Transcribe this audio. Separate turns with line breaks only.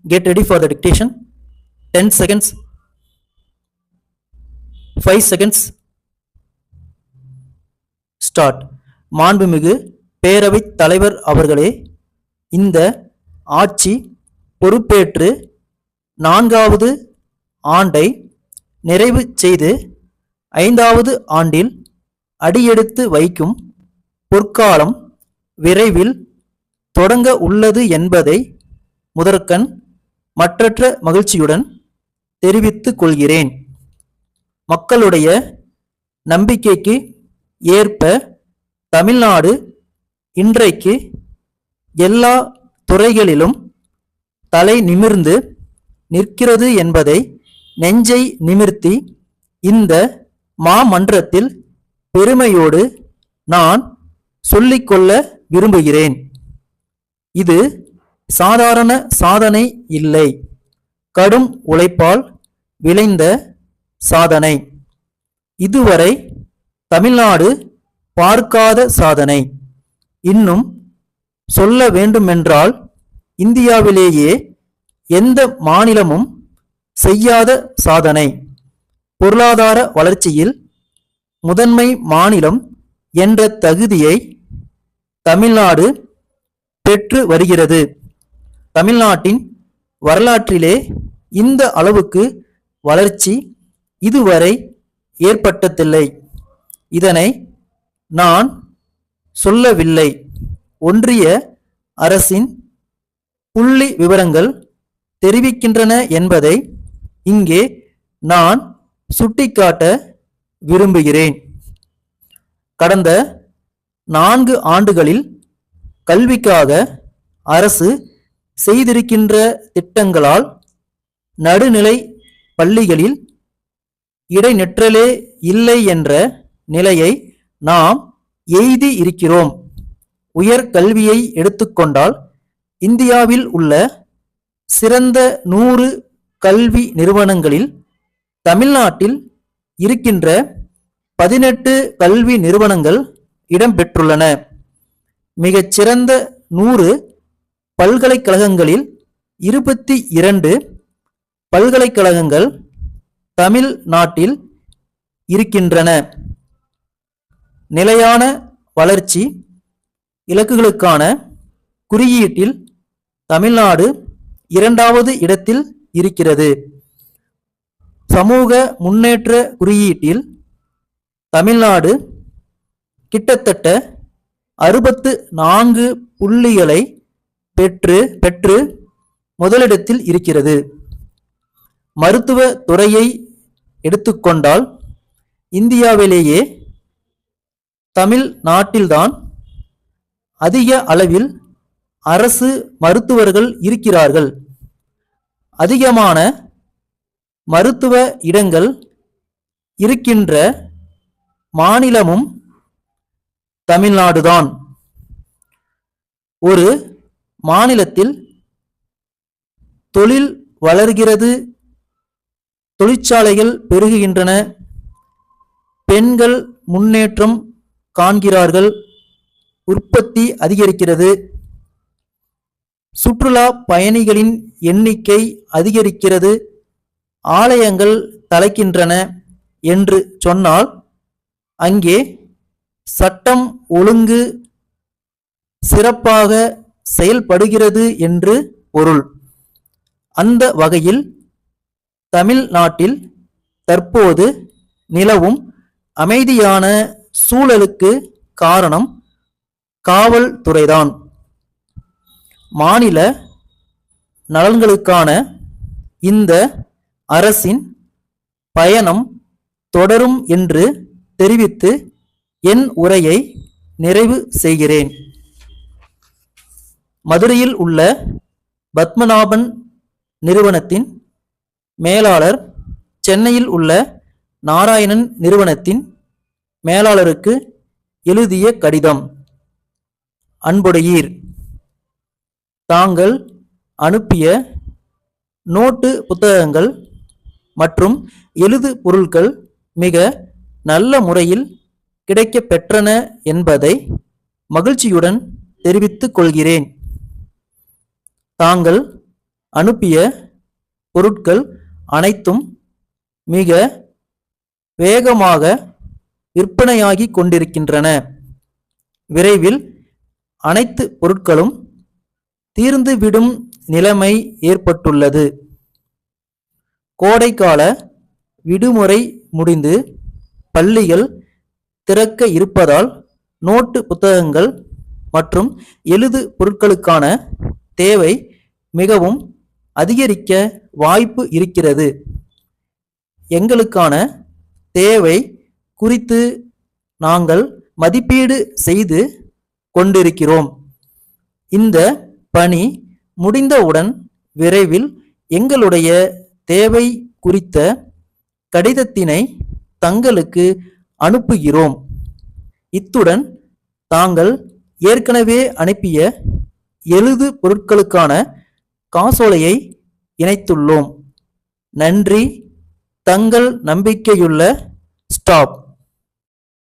Get ready for the dictation. 10 seconds. 5 seconds. Start. மாண்புமிகு பேரவைத் தலைவர் அவர்களே, இந்த ஆட்சி பொறுப்பேற்று 4வது ஆண்டை நிறைவு செய்து 5வது ஆண்டில் அடியெடுத்து வைக்கும் பொற்காலம் விரைவில் தொடங்க உள்ளது என்பதை முதற்கண் மற்றற்ற மகிழ்ச்சியுடன் தெரிவித்துக் கொள்கிறேன். மக்களுடைய நம்பிக்கைக்கு ஏற்ப தமிழ்நாடு இன்றைக்கு எல்லா துறைகளிலும் தலை நிமிர்ந்து நிற்கிறது என்பதை நெஞ்சை நிமிர்த்தி இந்த மாமன்றத்தில் பெருமையோடு நான் சொல்லிக்கொள்ள விரும்புகிறேன். இது சாதாரண சாதனை இல்லை, கடும் உழைப்பால் விளைந்த சாதனை. இதுவரை தமிழ்நாடு பார்க்காத சாதனை. இன்னும் சொல்ல வேண்டுமென்றால் இந்தியாவிலேயே எந்த மாநிலமும் செய்யாத சாதனை. பொருளாதார வளர்ச்சியில் முதன்மை மாநிலம் என்ற தகுதியை தமிழ்நாடு பெற்று வருகிறது. தமிழ்நாட்டின் வரலாற்றிலே இந்த அளவுக்கு வளர்ச்சி இதுவரை ஏற்பட்டதில்லை. இதனை நான் சொல்லவில்லை, ஒன்றிய அரசின் புள்ளி விவரங்கள் தெரிவிக்கின்றன என்பதை இங்கே நான் சுட்டிக்காட்ட விரும்புகிறேன். கடந்த 4 ஆண்டுகளில் கல்விக்காக அரசு செய்திருக்கின்ற திட்டங்களால் நடுநிலை பள்ளிகளில் இடைநிற்றலே இல்லை என்ற நிலையை நாம் எய்தி இருக்கிறோம். உயர் கல்வியை எடுத்துக்கொண்டால் இந்தியாவில் உள்ள சிறந்த 100 கல்வி நிறுவனங்களில் தமிழ்நாட்டில் இருக்கின்ற 18 கல்வி நிறுவனங்கள் இடம்பெற்றுள்ளன. மிகச்சிறந்த 100 பல்கலைக்கழகங்களில் 22 பல்கலைக்கழகங்கள் தமிழ்நாட்டில் இருக்கின்றன. நிலையான வளர்ச்சி இலக்குகளுக்கான குறியீட்டில் தமிழ்நாடு 2வது இடத்தில் இருக்கிறது. சமூக முன்னேற்ற குறியீட்டில் தமிழ்நாடு கிட்டத்தட்ட 64 புள்ளிகளை பெற்று முதலிடத்தில் இருக்கிறது. மருத்துவ துறையை எடுத்துக்கொண்டால் இந்தியாவிலேயே தமிழ்நாட்டில்தான் அதிக அளவில் அரசு மருத்துவர்கள் இருக்கிறார்கள். அதிகமான மருத்துவ இடங்கள் இருக்கின்ற மாநிலமும் தமிழ்நாடுதான். ஒரு மாநிலத்தில் தொழில் வளர்கிறது, தொழிற்சாலைகள் பெருகுகின்றன, பெண்கள் முன்னேற்றம் காண்கிறார்கள், உற்பத்தி அதிகரிக்கிறது, சுற்றுலா பயணிகளின் எண்ணிக்கை அதிகரிக்கிறது, ஆலயங்கள் தலைக்கின்றன என்று சொன்னால் அங்கே சட்டம் ஒழுங்கு சிறப்பாக செயல்படுகிறது என்று பொருள். அந்த வகையில் தமிழ்நாட்டில் தற்போது நிலவும் அமைதியான சூழலுக்கு காரணம் காவல்துறைதான். மாநில நலன்களுக்கான இந்த அரசின் பயணம் தொடரும் என்று தெரிவித்து என் உரையை நிறைவு செய்கிறேன். மதுரையில் உள்ள பத்மநாபன் நிறுவனத்தின் மேலாளர் சென்னையில் உள்ள நாராயணன் நிறுவனத்தின் மேலாளருக்கு எழுதிய கடிதம். அன்புடையீர், தாங்கள் அனுப்பிய நோட்டு புத்தகங்கள் மற்றும் எழுது பொருட்கள் மிக நல்ல முறையில் கிடைக்கப் பெற்றன என்பதை மகிழ்ச்சியுடன் தெரிவித்துக் கொள்கிறேன். தாங்கள் அனுப்பிய பொருட்கள் அனைத்தும் மிக வேகமாக விற்பனையாகி கொண்டிருக்கின்றன. விரைவில் அனைத்து பொருட்களும் தீர்ந்துவிடும் நிலைமை ஏற்பட்டுள்ளது. கோடைக்கால விடுமுறை முடிந்து பள்ளிகள் திறக்க இருப்பதால் நோட்டு புத்தகங்கள் மற்றும் எழுது பொருட்களுக்கான தேவை மிகவும் அதிகரிக்க வாய்ப்பு இருக்கிறது. எங்களுக்கான தேவை குறித்து நாங்கள் மதிப்பீடு செய்து கொண்டிருக்கிறோம். இந்த பணி முடிந்தவுடன் விரைவில் எங்களுடைய தேவை குறித்த கடிதத்தினை தங்களுக்கு அனுப்புகிறோம். இத்துடன் தாங்கள் ஏற்கனவே அனுப்பிய எழுது பொருட்களுக்கான காசோலையை இணைத்துள்ளோம். நன்றி. தங்கள் நம்பிக்கையுள்ள ஸ்டாப்.